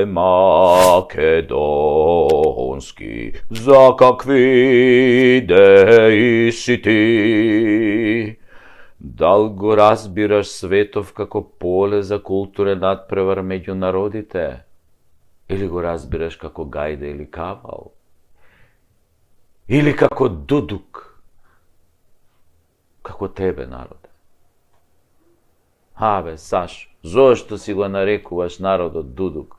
македонски, за какви идеи си ти? Дал го разбираш светов како поле за културен надпревар меѓу народите? Или го разбираш како гајда или кавал? Или како дудук? Како тебе, народе? Саш, зошто си го нарекуваш народот дудук?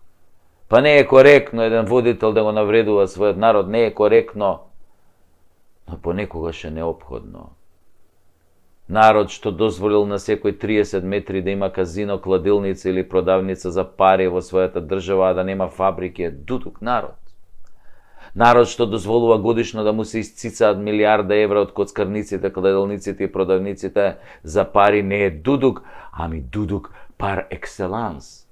Па не е коректно еден водител да го навредува својот народ, не е коректно, но понекогаш е неопходно. Народ што дозволил на секој 30 метри да има казино, кладилница или продавница за пари во својата држава, а да нема фабрики, е дудук народ. Народ што дозволува годишно да му се исцицаат милиарда евра од коцкарниците, кладилниците и продавниците за пари, не е дудук, ами дудук пар екселанс.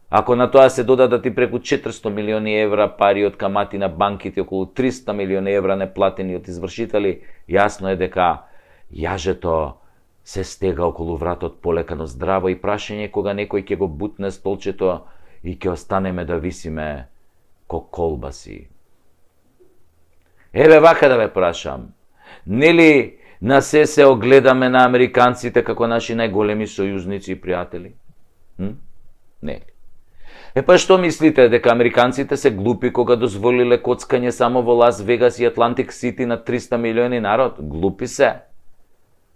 Ако на тоа се додадат и преку 400 милиони евра пари од камати на банките, околу 300 милиони евра неплатени од извршители, јасно е дека јажето се стега околу вратот полекано здраво и прашање кога некој ќе го бутне столчето и ќе останеме да висиме ко колбаси. Еве вака да ве прашам, нели на се огледаме на американците како наши најголеми сојузници и пријатели? Нели? Па што мислите, дека американците се глупи кога дозволиле коцкање само во Лас Вегас и Атлантик Сити на 300 милиони народ? Глупи се.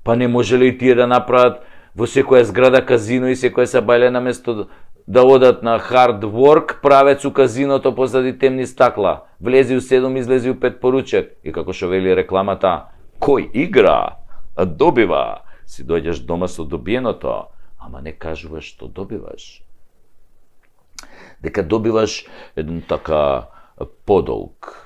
Па не може ли и тие да направат во секоја зграда казино и секоја сабајле наместо да одат на hard work, правец у казиното позади темни стакла. Влези у 7, излези у 5 поручек. И како што вели рекламата, кој игра, добива. Си дојдеш дома со добиеното, ама не кажуваш што добиваш. Дека добиваш еден така подолг.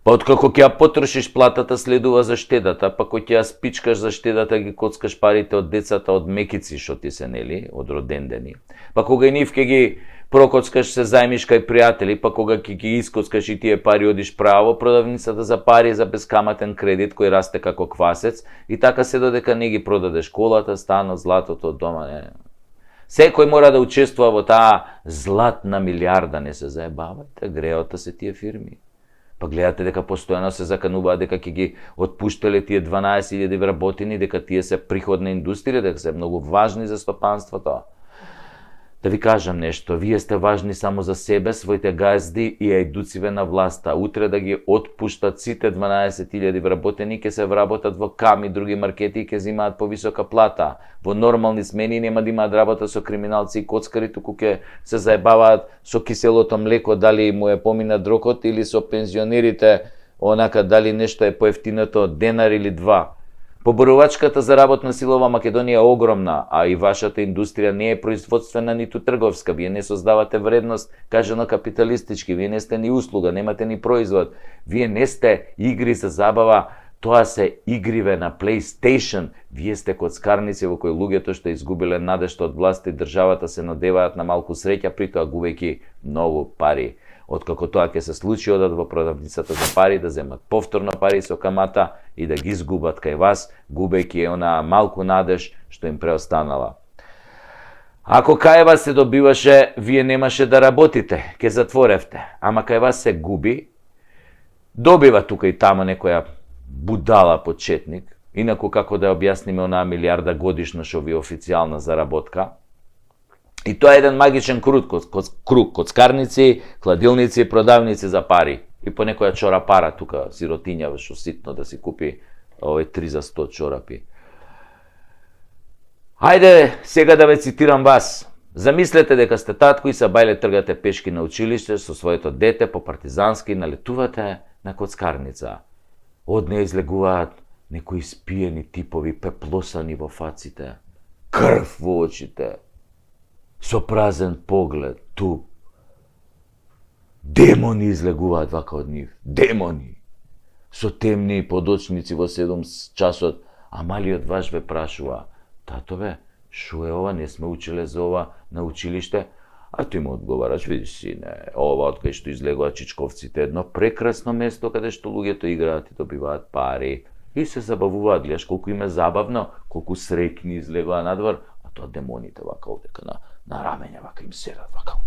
Па откако ќе ја потрошиш платата, следува заштедата, па кој ќе ја спичкаш заштедата, ги коцкаш парите од децата од мекици што ти се, нели, од родендени. Па кога и нив ќе ги прокоцкаш, се зајмиш кај пријатели, па кога ќе ги искоцкаш и тие пари одиш право, продавницата за пари за бескаматен кредит кој расте како квасец, и така се додека не ги продадеш колата, станот, златото, дома, не. Секој мора да учествува во таа златна милиарда, не се заебавате, греота се тие фирми. Па гледате дека постојано се закануваат дека ќе ги отпуштале тие 12.000 вработени, дека тие се приходна индустрија, дека се многу важни за стопанството. Да ви кажам нешто, вие сте важни само за себе, своите газди и ајдуциве на власта. Утре да ги отпуштат сите 12.000 вработени, ќе се вработат во КАМ и други маркети и ќе земаат повисока плата. Во нормални смени нема да имаат работа со криминалци и коцкари, туку ќе се заебаваат со киселото млеко, дали му е помина дрокот, или со пензионерите, онака дали нешто е поевтиното денар или два. Поборувачката за работна сила во Македонија е огромна, а и вашата индустрија не е производствена ниту трговска. Вие не создавате вредност, кажано капиталистички, вие не сте ни услуга, немате ни производ. Вие не сте игри за забава, тоа се игриве на PlayStation. Вие сте коцкарници во кои луѓето што изгубиле надежта од власта и државата се надеваат на малку среќа, притоа губејќи многу пари. Откако тоа ќе се случи, одат во продавницата за пари, да земат повторно пари со камата и да ги изгубат кај вас, губејќи онаа малку надеж што им преостанала. Ако кај вас се добиваше, вие немаше да работите, ќе затворевте. Ама кај вас се губи, добива тука и тама некоја будала почетник, инаку како да објасниме онаа милиарда годишно што ви е официјална заработка. И тоа е еден магичен круг, коцкарници, кладилници, продавници за пари. И по некоја чорапара тука, сиротиња, што ситно да си купи 3 за 100 чорапи. Хајде сега да ве цитирам вас. Замислете дека сте татко и сабајле тргате пешки на училиште со своето дете по партизански, налетувате на коцкарница. Од неја излегуваат некои спиени типови, пеплосани во фаците, крв во очите, со празен поглед, туп. Демони излегуваат вака од нив. Демони! Со темни подочници во 7 часот, а малиот ваш ве прашува: татове, шо е ова, не сме училе за ова на училиште? А ти му одговараш: видиш сине, ова од кај што излегуваат чичковците, едно прекрасно место каде што луѓето играат и добиваат пари. И се забавуваат, гледаш колку им е забавно, колку среќни излегуваат надвор, а тоа демоните вака овдека на рамења, вака им седат, вака.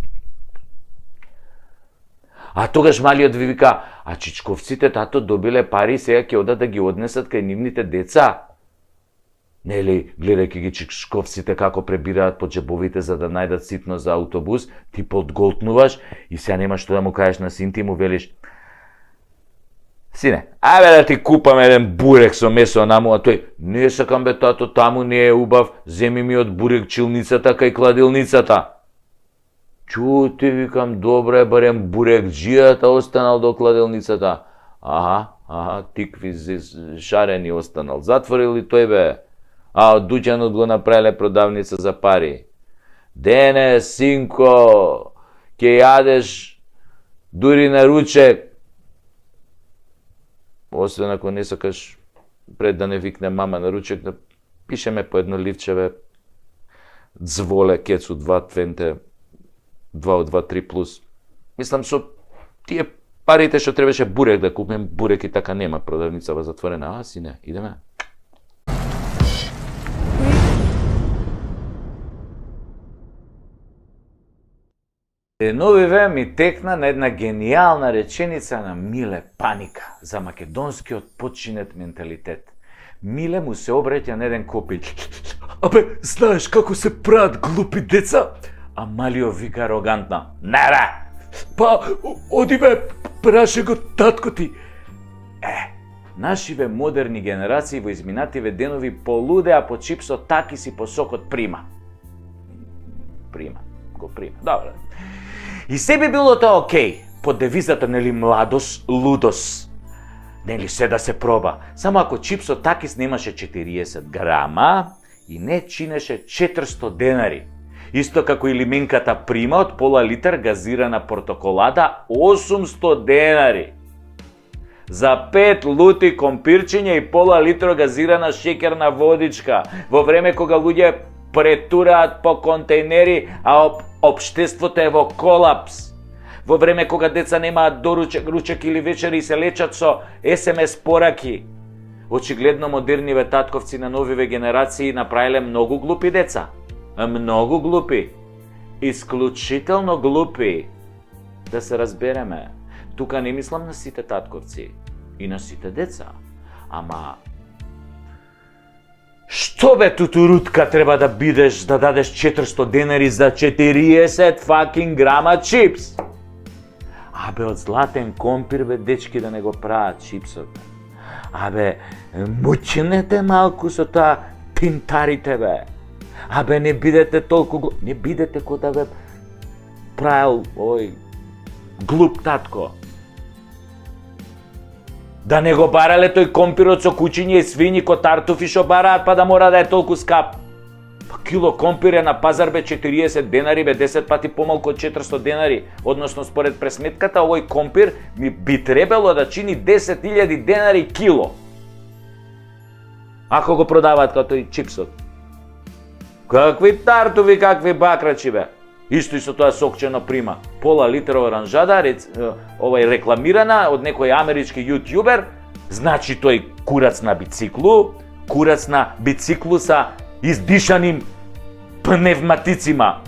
А тогаш малиот ви вика, а чичковците тато добиле пари, сега ќе одат да ги однесат кај нивните деца. Нели, гледајќи ги чичковците како пребираат по джебовите за да најдат ситно за автобус, ти подголтнуваш и сега немаш што да му кажеш на син ти, му велиш: сине, ајде да ти купам еден бурек со месо наму, а тој: не сакам бе тато, таму не е убав, земи ми од бурекчилницата кај кладилницата. Чути, викам, добре, барем бурекджијата останал до кладилницата. Тикви шарени останал. Затворил и тој бе. А од дуќанот го направиле продавница за пари. Дене, синко, ќе јадеш дури на ручек. Освен ако не сакаш пред да не викне мама на ручек, да пишеме по едно ливчеве дзволе, кецу 2 твенте, 2 од 2, 3 плюс. Мислам, со тие парите што требаше бурек да купим, бурек и така нема, продавница во затворена. Сине, идеме. Деновиве ми текна на една гениална реченица на Миле Паника за македонскиот починет менталитет. Миле му се обреќа на еден копил: абе, знаеш како се прават глупи деца? А Малио вика арогантно: не бе! Па, оди бе, праше го татко ти. Нашиве модерни генерации во изминативе денови полудеа по чипсот такис и по сокот прима. Го прима. Добре. И се би било тоа окей, под девизата, нели, младост, лудост. Нели, се да се проба. Само ако чипсот такис немаше 40 грама и не чинеше 400 денари. Исто како и лиминката прима од пола литар газирана портоколада 800 денари. За 5 лути компирчиња и пола литро газирана шеќерна водичка, во време кога луѓе претураат по контейнери, а општеството е во колапс. Во време кога деца немаат доручек, ручек или вечери и се лечат со СМС пораки. Очигледно модерниве татковци на новиве генерации направиле многу глупи деца. Многу глупи. Исклучително глупи. Да се разбереме. Тука не мислам на сите татковци и на сите деца. Ама што бе тутурутка треба да бидеш да дадеш 400 денари за 40 fucking грама чипс? Абе, од златен компир, бе, дечки, да не го прават чипсот. Абе, мучнете малку со тоа пинтарите, бе. Абе, не бидете толку не бидете ко да бе правил овој глуп татко. Да не го барале тој компирот со кучиња и свињи ко тартуфи што бараат, па да мора да е толку скап. Па кило компир е на пазар, бе, 40 денари, бе, 10 пати помалку од 400 денари. Односно, според пресметката, овој компир би требало да чини 10.000 денари кило. Ако го продаваат како тој чипсот. Какви тартуфи, какви бакрачи, бе. Исто и со тоа сокчено прима. Пола литра оранжада, рекламирана од некој амерички јутјубер, значи тој курац на бициклу са издишаним пневматицима.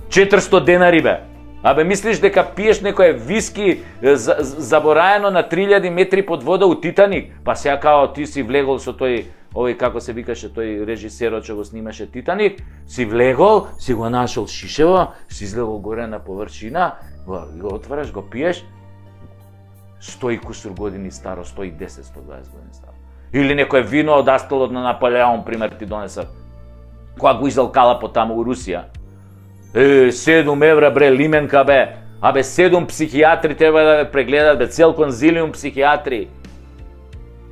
400 денари, бе. Абе, мислиш дека пиеш некој виски забораено на 3000 метри под вода у Титаник? Па сега као ти си влегол со тој, овој како се викаше тој режисерот што го снимаше Титаник, си влегол, си го нашол шишево, си излегол горе на површина, го отвараш, го пиеш, 100 и кусур години старо, 110, 120 години старо. Или некој вино од астолот на Наполеон, пример, ти донесат. Кога го изалкала по таму у Русија. 7 евра, бре, лименка, бе. Абе, 7 психијатри треба да ве прегледат, бе, цел конзилиум психијатри.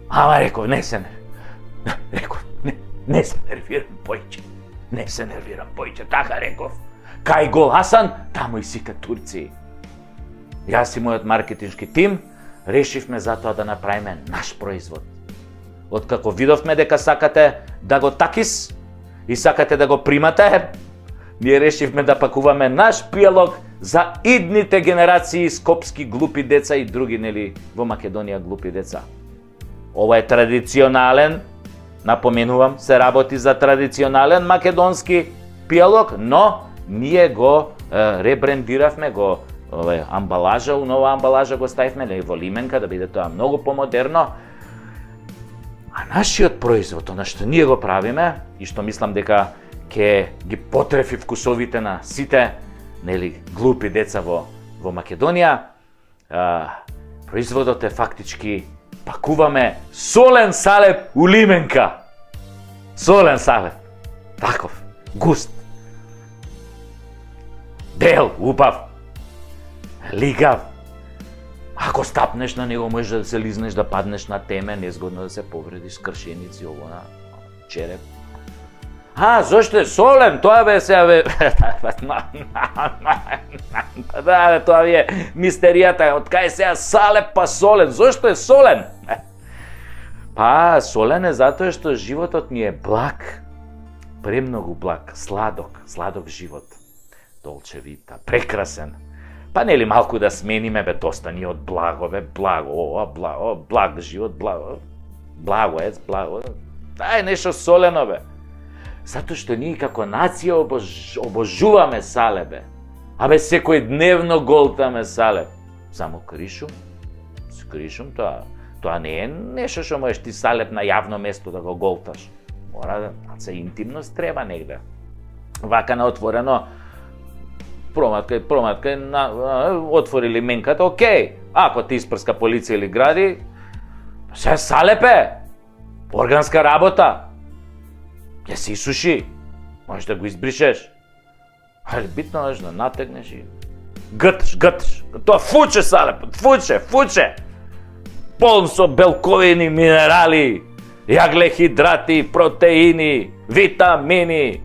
Ама реков, не се нервирам појче. Не се нервирам појче, така реков. Кај гол Хасан, таму и сите турци. Јас и мојот маркетиншки тим решивме за тоа да направиме наш производ. Откако видовме дека сакате да го такис и сакате да го примате, ние решивме да пакуваме наш пијалок за идните генерации скопски глупи деца и други, нели, во Македонија глупи деца. Ова е традиционален, напоменувам, се работи за традиционален македонски пијалок, но ние го ребрендиравме, го амбалажа, нова амбалажа го ставивме во лименка да биде тоа многу помодерно. А нашиот производ, она што ние го правиме и што мислам дека ќе ги потрефи вкусовите на сите, нели, глупи деца во Македонија, производот е фактички пакуваме солен салеп у лименка. Солен салеп. Таков, густ. Бел, убав. Лигав. Ако стапнеш на него, можеш да се лизнеш, да паднеш на теме, незгодно да се повредиш, скршеници, ово на череп. Зошто е солен? Тоа бе сега бе... Да, тоа ви е мистеријата, од кај сега салеп па солен. Зошто е солен? Солен е затоа што животот ни е благ. Премногу благ, сладок живот. Долчевита, прекрасен. Нели малку да смениме, доста ни од благо, благ живот, благо. Дај нешто солено, бе. Затоа што ние како нација обожуваме салебе. Секој дневно голтаме салеб. Само кришум, тоа не е нешто што можеш ти салеб на јавно место да го голташ. Мора да интимност треба негде. Вака на отворено, проматка, отвори лименката, окей. Ако ти испрска полиција или гради, се салепе, органска работа. Ќе се исуши, можеш да го избришеш. Али битно е да натегнеш и гъташ. Тоа фуче салепот, фуче. Полн со белковини, минерали, јаглехидрати, протеини, витамини.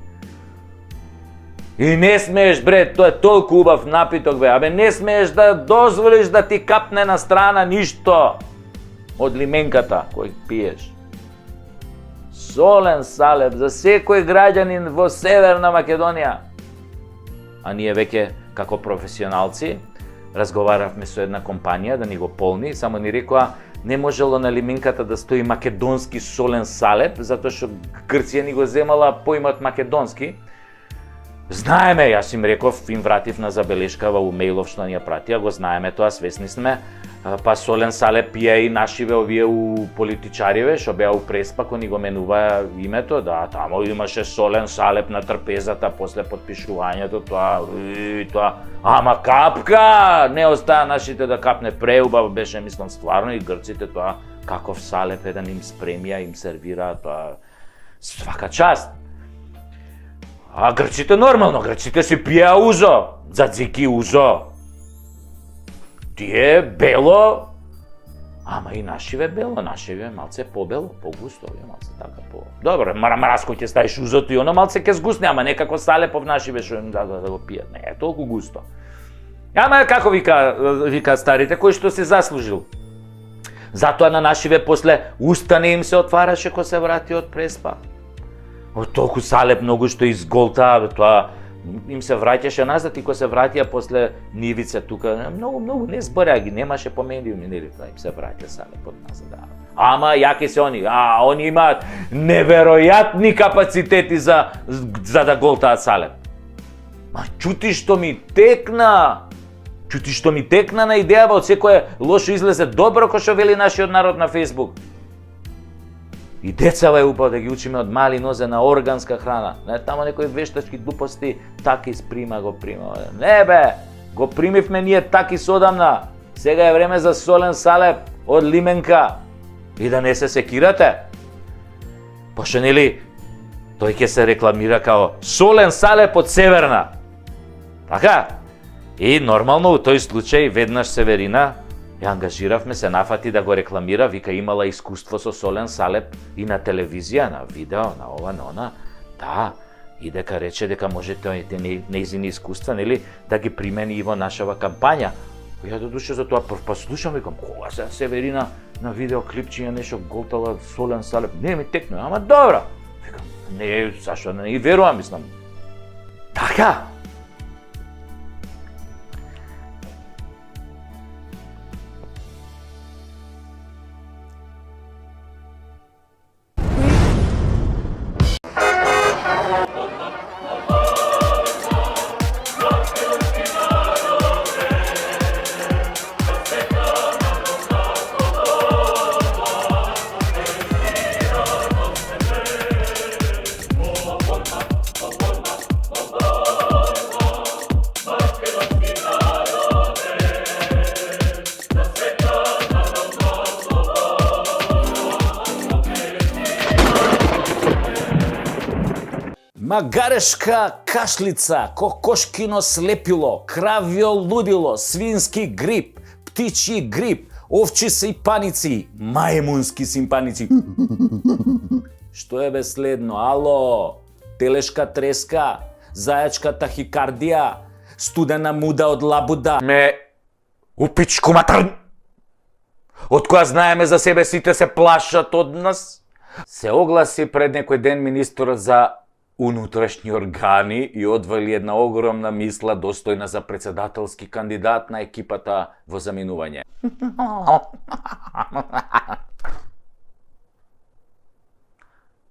И не смееш, бре, тоа е толку убав напиток, бе. Не смееш да дозволиш да ти капне на страна ништо од лименката кој пиеш. Солен салеп за секој граѓанин во Северна Македонија. А ние веќе, како професионалци, разговаравме со една компанија да ни го полни, само ни рекоа не можело на лименката да стои македонски солен салеп, затоа што Грција ни го земала поимот македонски. Знаеме, јас им реков, им вратив на забелешка во мејлов што ни ја пратија, го знаеме тоа, свесни сме. Солен салеп пија и нашиве овие у политичариве, што беа у Преспа, кој ни го менува името, да, тамо имаше солен салеп на трпезата после подпишувањето, тоа. Ама капка! Не остаа нашите да капне, преубав беше, мислам, стварно и грците тоа, каков салеп еден им спремија, им сервира, тоа, свака част. А грците нормално, грците си пија узо, дзацики узо. Тие бело, ама и нашиве бело, нашиве малце побело, погусто, малце така по... Добро, марамараско ќе ставиш узото и оно малце ќе сгусне, ама некако салепов нашиве што им да го пијат, не е толку густо. Ама како вика старите, кој што се заслужил. Затоа на нашиве после уста не им се отвараше кога се врати од Преспа. Толку салеп многу што изголтаа, тоа им се враќаше назад и кога се вратија после нивица тука, многу не збореа ги, немаше по медиуми, нели, тоа им се враќа салепот назад. Ама јаки се они, они имаат неверојатни капацитети за да голтаат салеп. Чути што ми текна на идеја, од секое лошо излезе добро, кој што вели нашиот народ на Фејсбук. И децава е упав да ги учиме од мали нозе на органска храна. Не, тамо некои вештачки глупости, таки го прима. Не бе, го примивме ние таки содамна. Сега е време за солен салеп од лименка. И да не се секирате. Пошто нели, тој ќе се рекламира као солен салеп од Северна. Така? И нормално у тој случај веднаш Северина ја ангажиравме, се нафати да го рекламира, вика имала искуство со солен салеп и на телевизија, на видео, на ова, на она. Да, и дека рече дека можете нејзини искуства, нели, да ги примени и во нашава кампања. Ја додуше за тоа прв пат слушам, викам, кога се Северина на видео клипчиња нешто голтала солен салеп, не ми текне, ама добро. Викам, не, зашто не и верувам, мислам. Така. Магарешка кашлица, кокошкино слепило, кравјо лудило, свински грип, птичји грип, овчи сипаници, мајмунски симпаници. Што е следно? Ало, телешка треска, зајачка тахикардија, студена муда од лабуда. У пичку матар! Од која знаеме за себе сите се плашат од нас? Се огласи пред некој ден министерот за унутрашни органи и одвали една огромна мисла достојна за председателски кандидат на екипата во заминување.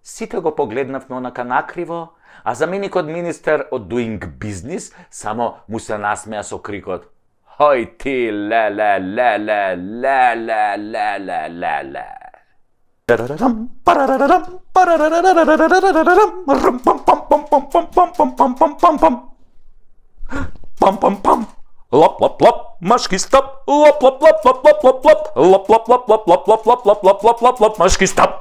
Сите го погледнавме онака накриво, а заменикот министер од Doing Business само му се насмеа со крикот: Хој ти, ле. Лоп, лоп, лоп, машки стоп, лоп, лоп, лоп, лоп, лоп, лоп, лоп, лоп, лоп, лоп, лоп, лоп, лоп, лоп, лоп, лоп, лоп, лоп, лоп, машки стоп.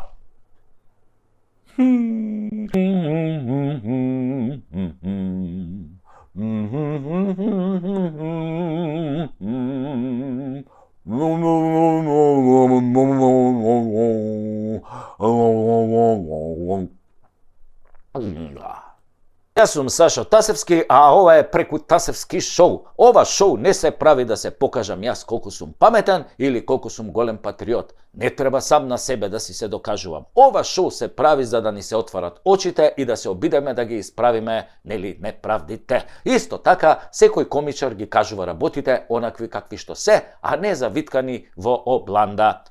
Јас сум Сашо Тасевски, а ова е Преку Тасевски шоу. Ова шоу не се прави да се покажам јас колку сум паметен или колку сум голем патриот. Не треба сам на себе да си се докажувам. Ова шоу се прави за да ни се отварат очите и да се обидеме да ги исправиме, нели, неправдите. Исто така, секој комичар ги кажува работите онакви какви што се, а не завиткани во обланда,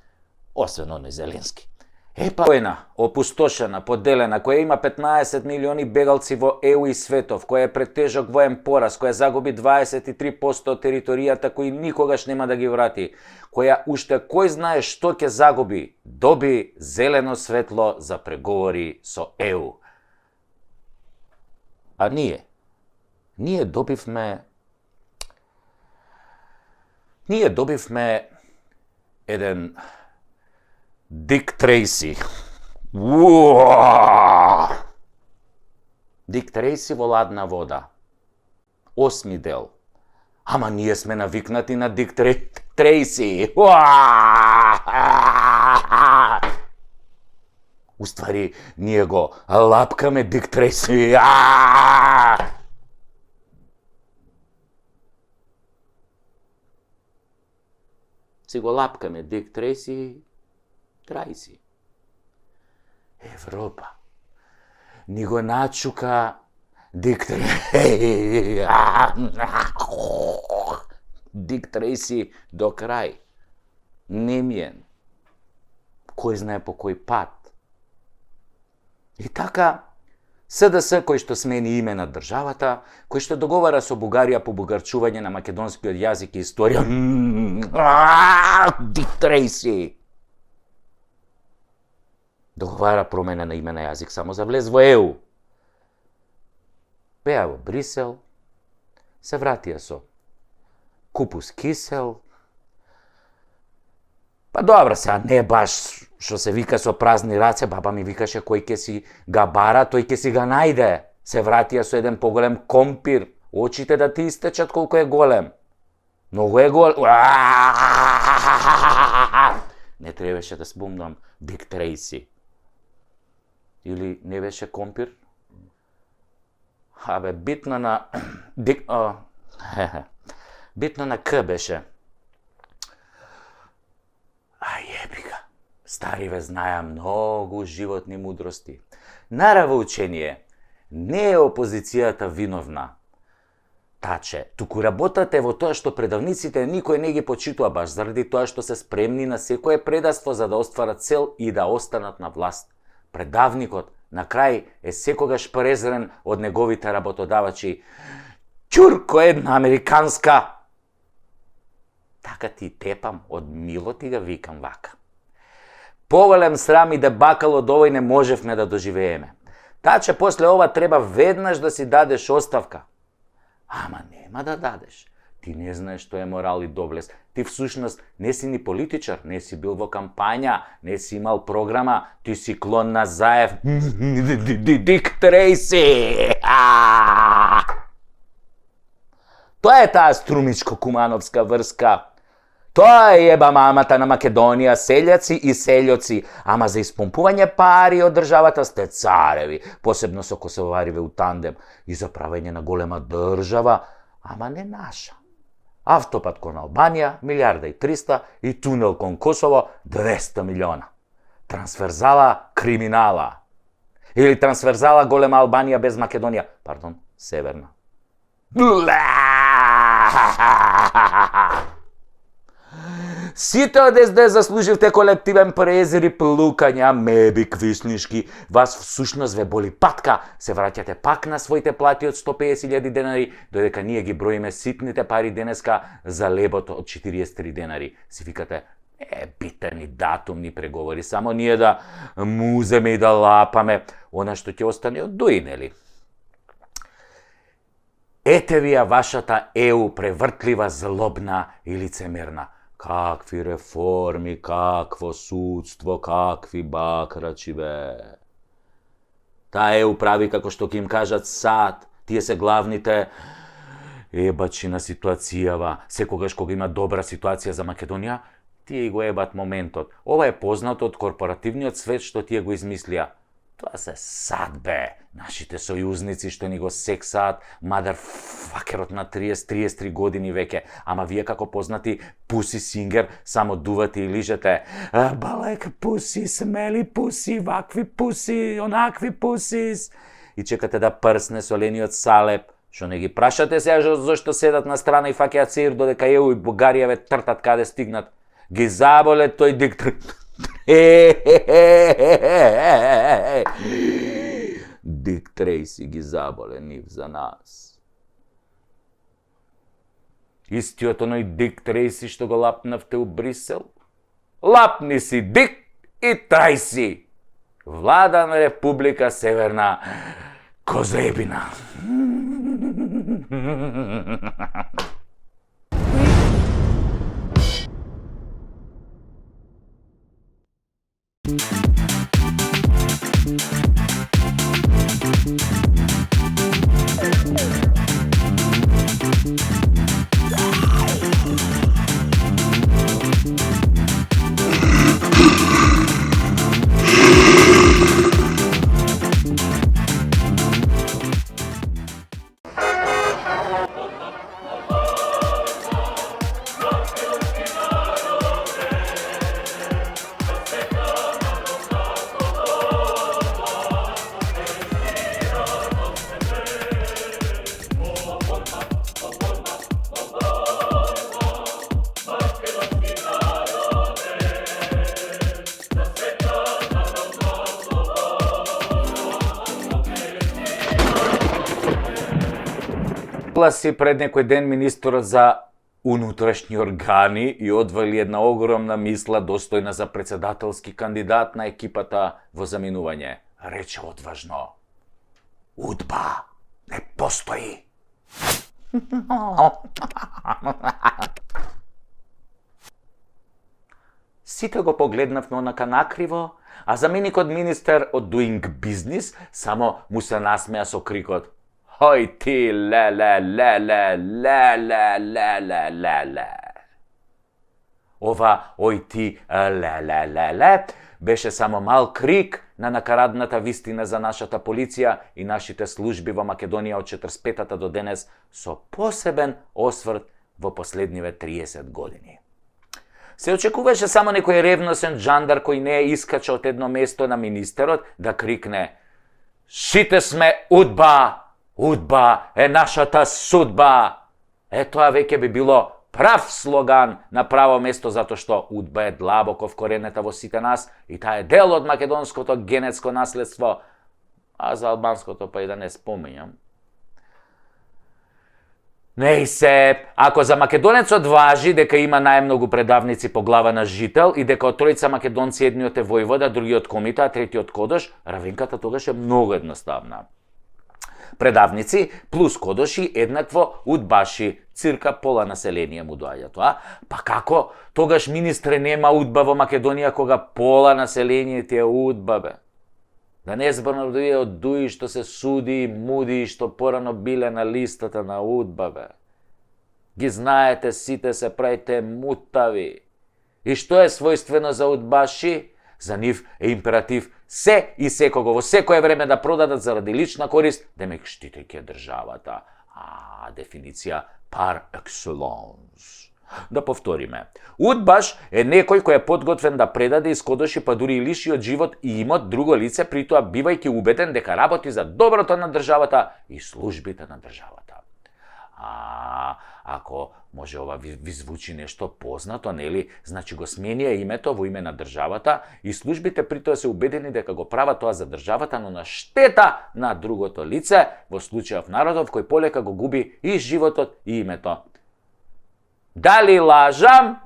освен оној Зеленски. Епа војна, опустошена, поделена, која има 15 милиони бегалци во ЕУ и светов, која е пред тежок воен пораз, која загуби 23% од територијата кој никогаш нема да ги врати, која уште кој знае што ќе загуби, доби зелено светло за преговори со ЕУ. А ние добивме еден Дик Трейси. Дик Трейси во ладна вода. 8 дел. Ама ние сме навикнати на Дик Трейси. Уствари, ние го лапкаме Дик Трейси. Си го лапкаме Дик Трейси. Трајси. Европа ни го начука Дик Трейси. Дик Трейси до крај. Немиен. Кој знае по кој пат. И така, СДС кој што смени име на државата, кој што договара со Бугарија по бугарчување на македонскиот јазик и историја. Дик Трейси. Договара промена на име на јазик само за влез во ЕУ. Беа во Брисел, се вратија со купус кисел. Па добро сега, не баш што се вика со празни раце, баба ми викаше кој ќе си га бара, тој ќе си га најде. Се вратија со еден поголем компир, очите да ти истечат колку е голем. Многу е голем. Не требаше да спомнам Дик Трейси. Или не беше компир? Абе, битно на... битно на К беше. Јебика. Стариве знаја многу животни мудрости. Нараво учение, не е опозицијата виновна. Таче, туку работата е во тоа што предавниците никој не ги почитува баш заради тоа што се спремни на секое предавство за да остварат цел и да останат на власт. Предавникот на крај е секогаш презрен од неговите работодавачи. Ќурко една американска! Така ти тепам, од мило ти га викам вака. Поголем срам и дебакал од овој не можевме да доживееме. Таче, после ова треба веднаш да си дадеш оставка. Ама нема да дадеш. Ти не знаеш што е морал и доблест. Ти всушност не си ни политичар, не си бил во кампања, не си имал програма, ти си клон на Заев. Дик Трейси! Тоа е таа струмичко-кумановска врска. Тоа е еба мамата на Македонија, селјаци и селјоци, ама за испомпување пари од државата сте цареви, посебно со косовариве у тандем, и за правење на голема држава, ама не наша. Автопат кон Албанија, 1.300.000 и тунел кон Косово, 200 милиона. Трансферзала криминала. Или трансферзала голема Албанија без Македонија, пардон, северна. Сите од СД заслуживте колективен презир и плукања, меби квиснишки. Вас всушност ве боли патка, се враќате пак на своите плати од 150.000 денари, додека ние ги броиме ситните пари денеска за лебото од 43 денари. Си викате, битен и датумни преговори, само ние да муземе и да лапаме она што ќе остане од дуи, нели? Ете ви ја вашата ЕУ превртлива, злобна и лицемерна. Какви реформи, какво судство, какви бакрачи, бе. Таа ЕУ прави како што ќе им кажат сад. Тие се главните ебачи на ситуацијава. Секогаш кога има добра ситуација за Македонија, тие го ебат моментот. Ова е познато од корпоративниот свет што тие го измислија. Тоа се сад, бе. Нашите сојузници што ни го сексаат, мадарфакерот на 33 години веќе. Ама вие како познати пуси сингер, само дувате и лижете. Балек пуси, смели пуси, вакви пуси, онакви пусис. И чекате да прсне солениот салеп. Што не ги прашате сега зашто седат на страна и фаќаат сеир додека ЕУ и Бугарија ве тртат каде стигнат. Ги заболе тој диктор. Дик Трейси ги заболе нив за нас. Истиот оној Дик Трейси што го лапнавте у Брисел? Лапни си Дик и Трейси! Влада на Република Северна Козебина. Си пред некој ден министерот за унутрашни органи и одвали една огромна мисла достојна за председателски кандидат на екипата во заминување. Рече одважно: УДБА не постои. Сите го погледнавме онака накриво, а заменикот министер од Doing Business само му се насмеа со крикот: Хој ти, леле, леле, леле, леле, леле. Ова ој ти, леле, леле, беше само мал крик на накарадната вистина за нашата полиција и нашите служби во Македонија од 45-та до денес со посебен осврт во последниве 30 години. Се очекуваше само некој ревносен джандар кој не искача од едно место на министерот да крикне: Сите сме УДБА! УДБА е нашата судба! Тоа веќе би било прав слоган на право место, затоа што УДБА е длабоко вкоренета во сите нас и таа е дел од македонското генетско наследство, а за албанското па и да не спомењам. Не се, ако за македонецот важи дека има најмногу предавници по глава на жител и дека од тројца македонци едниот е војвода, другиот комита, а третиот кодош, равенката тогаш е многу едноставна. Предавници плюс кодоши еднакво удбаши, цирка пола население му доаѓа тоа. Па како тогаш министре нема удба во Македонија кога пола население ти е удба бе? Да не зборам од дуи што се суди и муди и што порано биле на листата на удба бе. Ги знаете, сите се правите мутави. И што е својствено за удбаши? За нив е императив се и секого во секое време да продадат заради лична корист, демек штитејќи државата. Дефиниција par excellence. Да повториме. Удбаш е некој кој е подготвен да предаде, искодоши, па дури и лиши од живот и имот друго лице, при тоа бивајќи убеден дека работи за доброто на државата и службите на државата. Ако може ова ви звучи нешто познато, нели? Значи го сменија името во име на државата и службите при тоа се убедени дека го прават тоа за државата, но на штета на другото лице, во случајов народов кој полека го губи и животот и името. Дали лажам?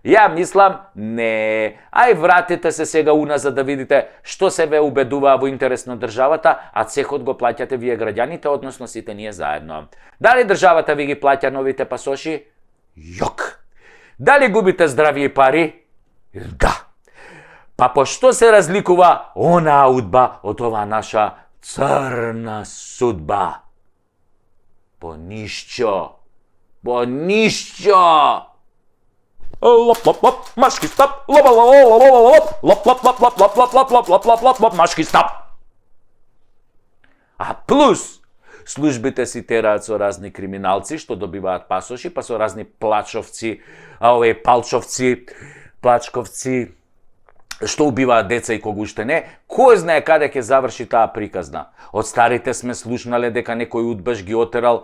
Ја мислам, не. Ај вратите се сега уназад да видите што се ве убедуваа во интерес на државата, а цехот го плаќате вие граѓаните, односно сите ние заедно. Дали државата ви ги плаќа новите пасоши? Јок. Дали губите здравје и пари? Да. Па по што се разликува онаа удба од оваа наша црна судба? По ништо. По ништо. Лоп лоп лоп, машки стап, лоп лоп лоп лоп лоп лоп лоп лоп лоп лоп лоп лоп лоп лоп лоп лоп, машки стап. А плюс службите си тераат со разни криминалци што добиваат пасоши, па со разни плачовци, плачковци што убиваат деца и кога уште не, кој знае каде ќе заврши таа приказна. Од старите сме слушнале дека некој удбаш го отерал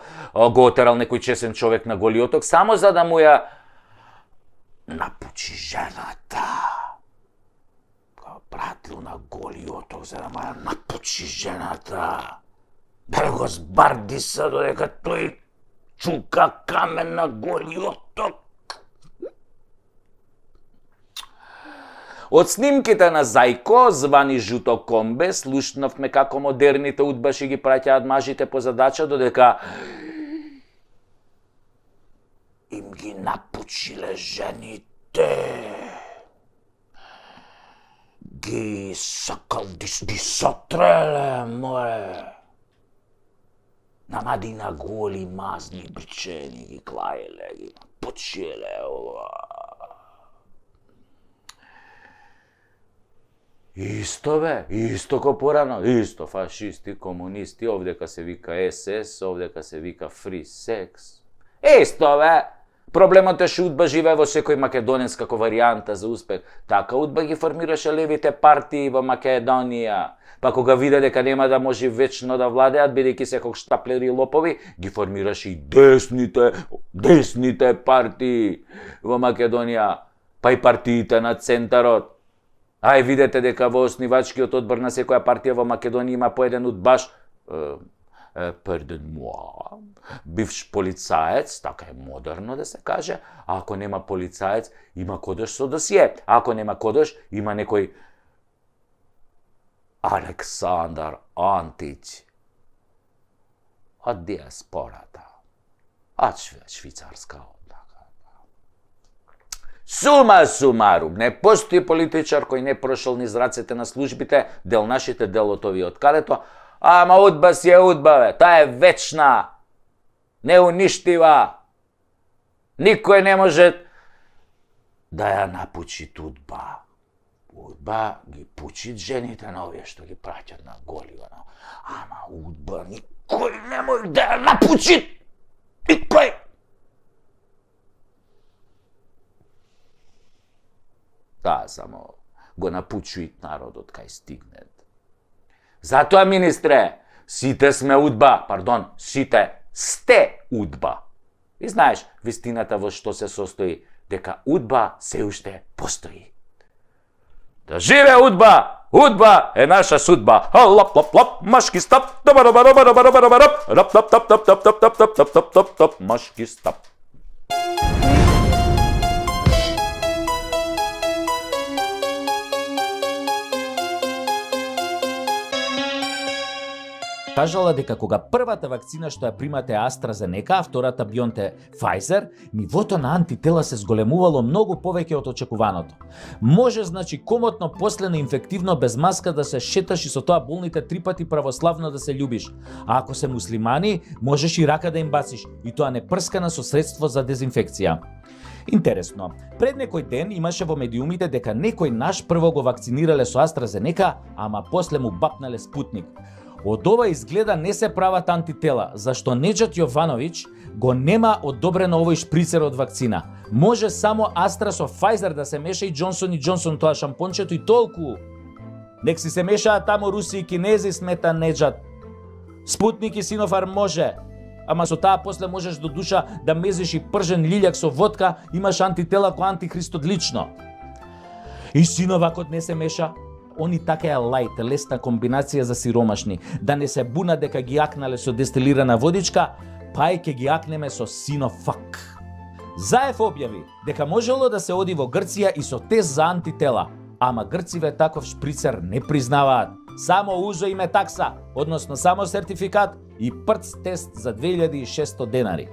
некој чесен човек на Голиоток само за да му ја напучи жената. Го пратил на Голиоток за да му ја напучи жената. Да го збарди се додека тој чука камен на Голиоток. Од снимките на Зајко, звани Жуто комбе, слушнавме како модерните удбаши ги праќаат мажите по задача, додека им ги напучиле жените. Ги сакал ги сотреле, море. Намади на голи мазни бичени, ги клаеле, ги напучиле, Исто бе, исто ко порано, исто фашисти, комунисти, овдека се вика СС, овдека се вика Free Sex. Исто бе, проблемот е што удба живее во секој македонец како варијанта за успех. Така удба ги формираше левите партии во Македонија. Па кога виде дека нема да може вечно да владеат, бидејќи секој штаплери и лопови, ги формираше и десните партии во Македонија, па и партиите на центарот. Ај видете дека во основачкиот одбор на секоја партија во Македонија има по еден удбаш, бивш полицаец, така е модерно да се каже, а ако нема полицаец, има кодош со досие, а ако нема кодош, има некој Александар Антич од диаспората, од швицарска однака. Сума сумарум, не постои политичар кој не прошол низ рацете на службите, дел нашите, дел од овие од кадето, ама удба си е удба, бе, таа е вечна, неуништива. Никој не може да ја напучи удба. Удба ги пучит жените на овие што ги праќат на Голиона. Ама удба никој не може да ја напучи. Никој. Таа само го напучуит народот кај стигнет. Затоа, министре, сите сме удба, сите сте удба. И знаеш, вистината во што се состои, дека удба се уште постои. Да живе удба! Удба е наша судба. Лап лап лап, машки стап. Машки стап. кажала дека кога првата вакцина што ја примате е AstraZeneca, а втората BioNTech Pfizer, нивото на антитела се зголемувало многу повеќе од очекуваното. Може значи комотно после на инфективно без маска да се шеташ и со тоа болните 3 пати православно да се љубиш. А ако се муслимани, можеш и рака да им бациш, и тоа не прскана со средство за дезинфекција. Интересно, пред некој ден имаше во медиумите дека некој наш прво го вакцинирале со AstraZeneca, ама после му бапнале Спутник. Од ова изгледа не се прават антитела, зашто Неджат Јовановиќ го нема одобрено овој шприцер од вакцина. Може само Астра со Pfizer да се меша и Джонсон и Джонсон тоа шампончето и толку. Нек си се мешаат тамо руси и кинези, смета Неджат. Спутник и Синофарм може, ама со таа после можеш до душа да мезиш и пржен лилјак со водка, имаш антитела ко антихрист одлично. И Синовакот не се меша. Они така е лајт, лесна комбинација за сиромашни, да не се буна дека ги акнале со дестилирана водичка, па и ќе ги акнеме со Синофак. Заев објави дека можело да се оди во Грција и со тест за антитела, ама грциве таков шприцер не признаваат. Само узо име такса, односно само сертификат и прц тест за 2600 денари.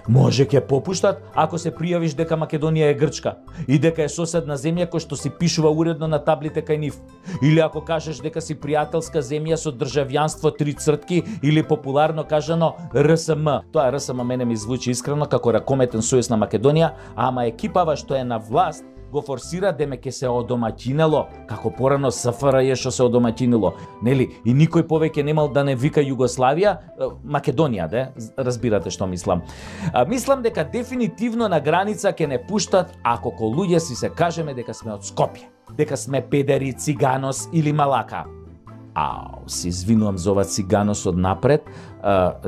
Може ќе попуштат ако се пријавиш дека Македонија е Грчка и дека е соседна земја кој што си пишува уредно на таблите кај нив. Или ако кажеш дека си пријателска земја со државјанство 3 цртки или популарно кажано РСМ. Тоа РСМ мене ми звучи искрено како ракометен сојуз на Македонија, ама екипава што е на власт го форсира деме ке се одомаќинело, како порано СФРЈ што се одомаќинило, нели? И никој повеќе немал да не вика Југославија, Македонија, де? Разбирате што мислам. Мислам дека дефинитивно на граница ќе не пуштат ако ко луѓе си се кажеме дека сме од Скопје, дека сме педери, циганос или малака. Се извинувам за ова циганос од напред,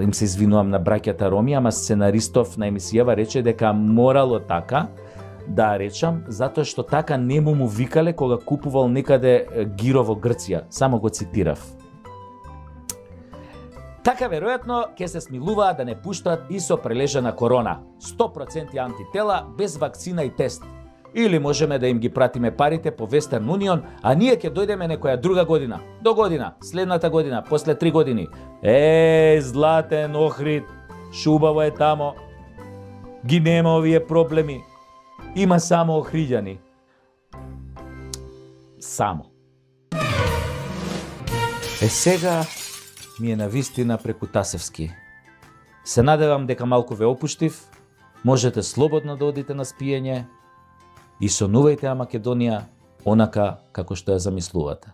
им се извинувам на браќата Роми, ама сценаристов на емисијава рече дека морало така, да речам, затоа што така не му викале кога купувал некаде гиро во Грција. Само го цитирав. Така веројатно ќе се смилуваат да не пуштат и со прележана корона. 100% антитела без вакцина и тест. Или можеме да им ги пратиме парите по Western Union, а ние ќе дојдеме некоја друга година, до година, следната година, после 3 години. Златен Охрид, шубаво е тамо. Ги нема овие проблеми. Има само охриѓани. Само. Сега ми е навистина преку Тасевски. Се надевам дека малку ве опуштив, можете слободно да одите на спиење и сонувајте ја Македонија онака како што ја замислувате.